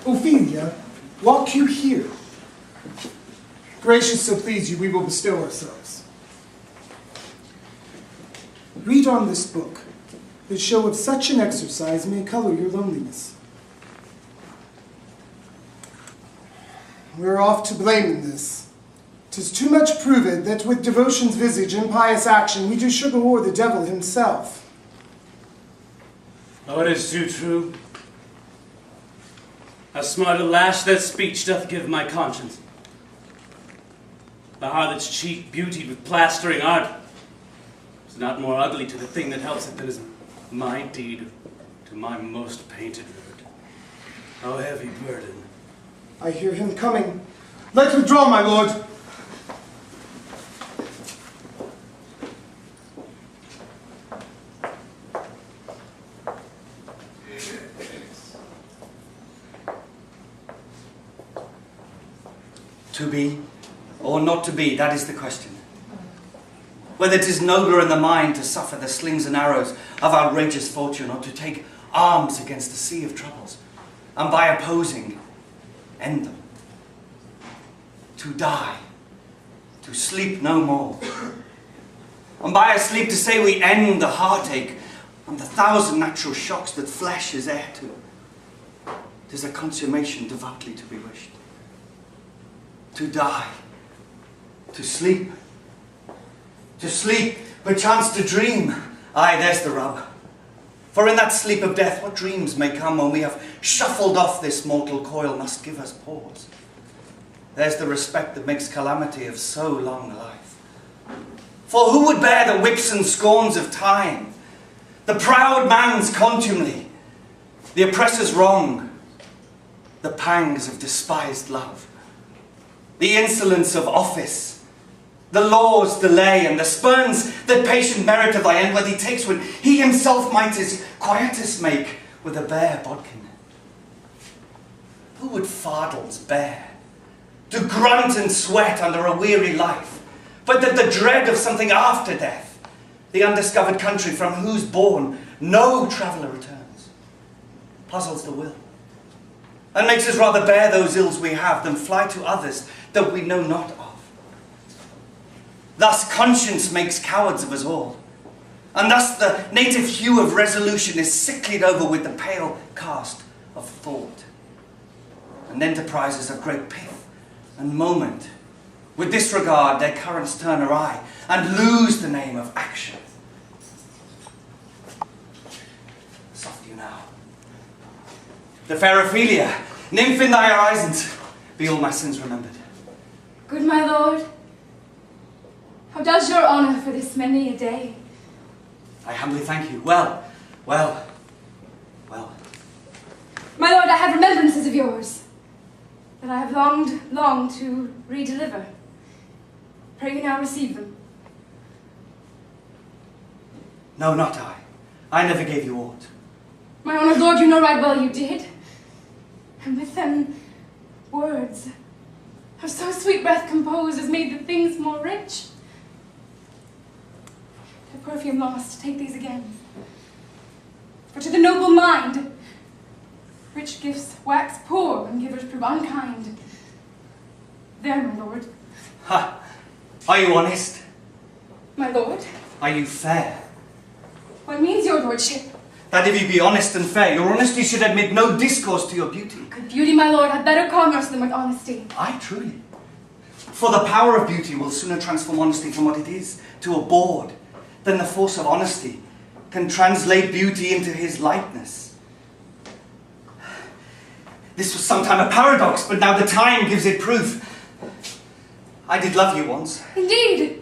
Ophelia, walk you here. Gracious, so please you, we will bestow ourselves. Read on this book. The show of such an exercise may color your loneliness. We're off to blame in this. 'Tis too much proved that with devotion's visage and pious action we do sugar o'er the devil himself. Oh, it is too true. How smart a lash that speech doth give my conscience. A harlot's cheek beautied with plastering art is not more ugly to the thing that helps it than is my deed to my most painted word. Oh, heavy burden. I hear him coming. Let's withdraw, my lord. To be or not to be, that is the question. Whether it is nobler in the mind to suffer the slings and arrows of outrageous fortune, or to take arms against a sea of troubles, and by opposing, end them. To die, to sleep no more, and by a sleep to say we end the heartache and the thousand natural shocks that flesh is heir to. 'Tis a consummation devoutly to be wished. To die, to sleep, perchance to dream. Aye, there's the rub. For in that sleep of death, what dreams may come when we have shuffled off this mortal coil must give us pause. There's the respect that makes calamity of so long a life. For who would bear the whips and scorns of time, the proud man's contumely, the oppressor's wrong, the pangs of despised love, the insolence of office, the law's delay, and the spurns that patient merit of thy end, what he takes when he himself might his quietus make with a bare bodkin? Who would fardels bear, to grunt and sweat under a weary life, but that the dread of something after death, the undiscovered country from whose bourne no traveller returns, puzzles the will, and makes us rather bear those ills we have than fly to others that we know not of. Thus conscience makes cowards of us all, and thus the native hue of resolution is sicklied over with the pale cast of thought, and enterprises of great pith and moment with disregard their currents turn awry and lose the name of action. Soft you now. The fair Ophelia, nymph in thy horizons, be all my sins remembered. Good my lord, how does your honour for this many a day? I humbly thank you. Well. My lord, I have remembrances of yours that I have longed to redeliver. Pray you now receive them. No, not I. I never gave you aught. My honoured lord, you know right well you did. And with them, words of so sweet breath composed as made the things more rich. The perfume lost, take these again. For to the noble mind, rich gifts wax poor and givers prove unkind. There, my lord. Ha! Are you honest? My lord? Are you fair? What means your lordship? That if you be honest and fair, your honesty should admit no discourse to your beauty. Could beauty, my lord, have better commerce than with honesty? Aye, truly. For the power of beauty will sooner transform honesty from what it is to a bawd than the force of honesty can translate beauty into his likeness. This was sometime a paradox, but now the time gives it proof. I did love you once. Indeed!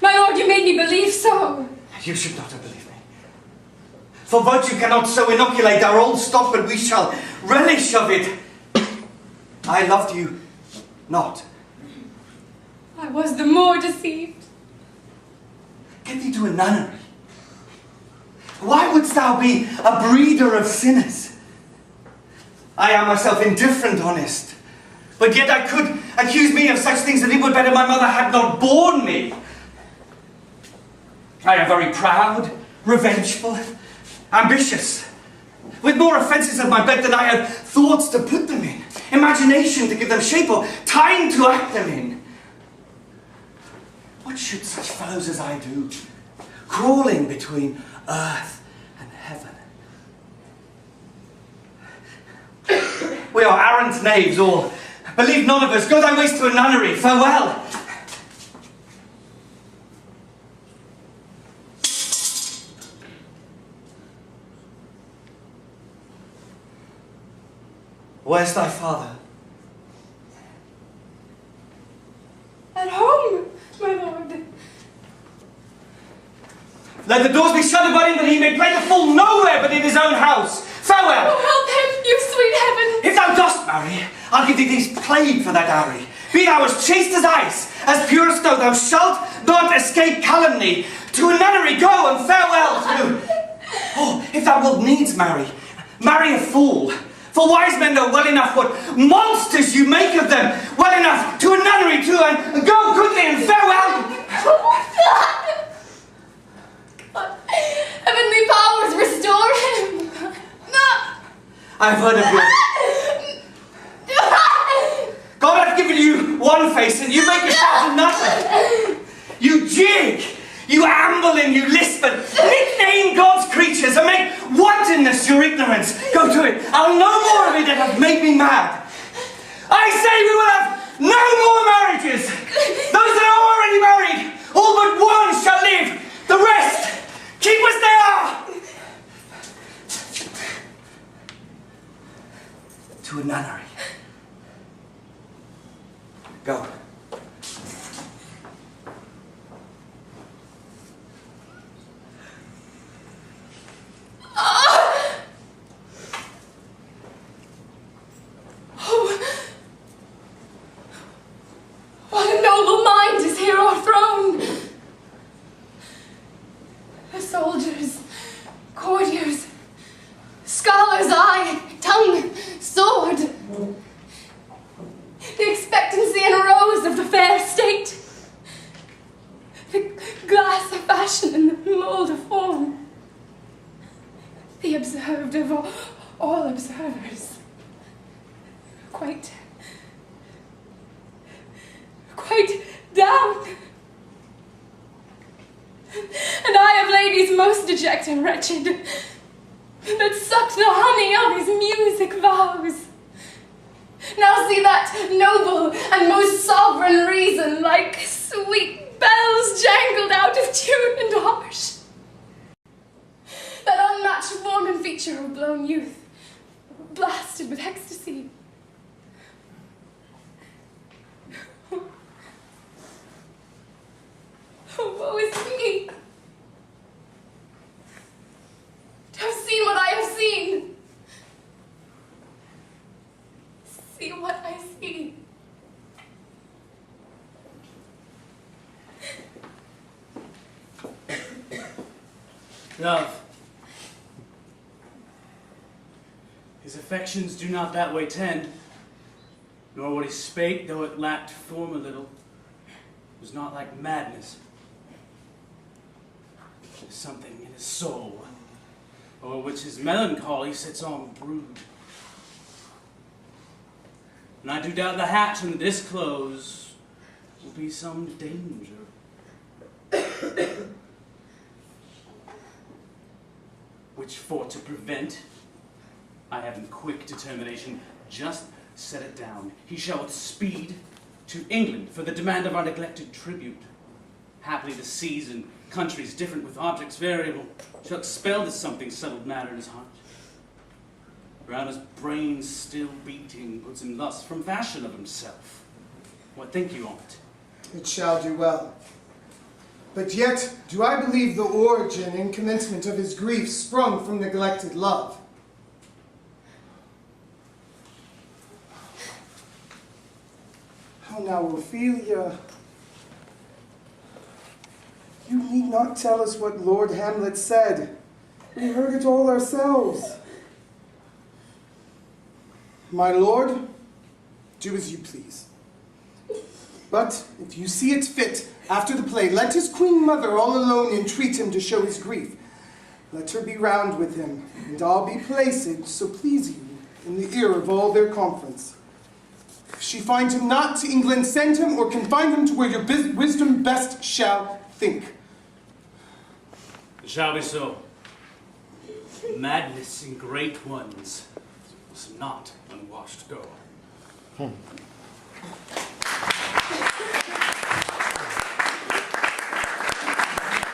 My lord, you made me believe so. You should not have believed me. For virtue cannot so inoculate our old stock, but we shall relish of it. I loved you not. I was the more deceived. Get thee to a nunnery. Why wouldst thou be a breeder of sinners? I am myself indifferent honest, but yet I could accuse me of such things that it would better my mother had not borne me. I am very proud, revengeful, ambitious, with more offences of my bed than I had thoughts to put them in, imagination to give them shape, or time to act them in. What should such fellows as I do, crawling between earth and heaven? We are arrant knaves all. Believe none of us. Go thy ways to a nunnery. Farewell. Where's thy father? At home, my lord. Let the doors be shut about him, that he may play the fool nowhere but in his own house. Farewell! Oh, help him, you sweet heaven! If thou dost marry, I'll give thee this plague for thy dowry. Be thou as chaste as ice, as pure as snow, thou shalt not escape calumny. To a nunnery go, and farewell to... Oh, if thou wilt needs marry, marry a fool. For wise men know well enough what monsters you make of them. Well enough to a nunnery too, and go quickly and farewell. God, heavenly powers, restore him! I've heard of you. God hath given you one face, and you make yourself another. You jig, you amble, and you lisp, and nickname God's creatures, and make wantonness your ignorance. Go to it. I'll no more of it that hath made me mad. I say we will have no more marriages. Those that are already married, all but one shall live. The rest, keep as they are. To a nunnery. Go. What a noble mind is here o'erthrown! The soldiers, courtiers, scholars' eye, tongue, sword. The expectancy and rose of the fair state. The glass of fashion and the mold of form. The observed of all observers. Quite down. And I of ladies most dejected and wretched, that sucked the honey of his music vows. Now see that noble and most sovereign reason, like sweet bells jangled out of tune and harsh. That unmatched form and feature of blown youth, blasted with ecstasy. Woe is me! To have seen what I have seen. See what I see. Love. His affections do not that way tend, nor what he spake, though it lacked form a little, was not like madness. There's something in his soul, o'er which his melancholy sits on brood. And I do doubt the hatch and the disclose will be some danger. Which for to prevent, I have in quick determination just set it down. He shall with speed to England for the demand of our neglected tribute. Happily the seas and countries different with objects variable shall expel this something settled matter in his heart. Round his brain still beating puts him thus from fashion of himself. What think you on't? It shall do well. But yet do I believe the origin and commencement of his grief sprung from neglected love. Oh, now, Ophelia, you need not tell us what Lord Hamlet said. We heard it all ourselves. My lord, do as you please. But if you see it fit, after the play, let his queen mother all alone entreat him to show his grief. Let her be round with him, and I'll be placed, so please you, in the ear of all their conference. If she find him not to England, send him, or confine him to where your wisdom best shall think. It shall be so. Madness in great ones was not unwashed go.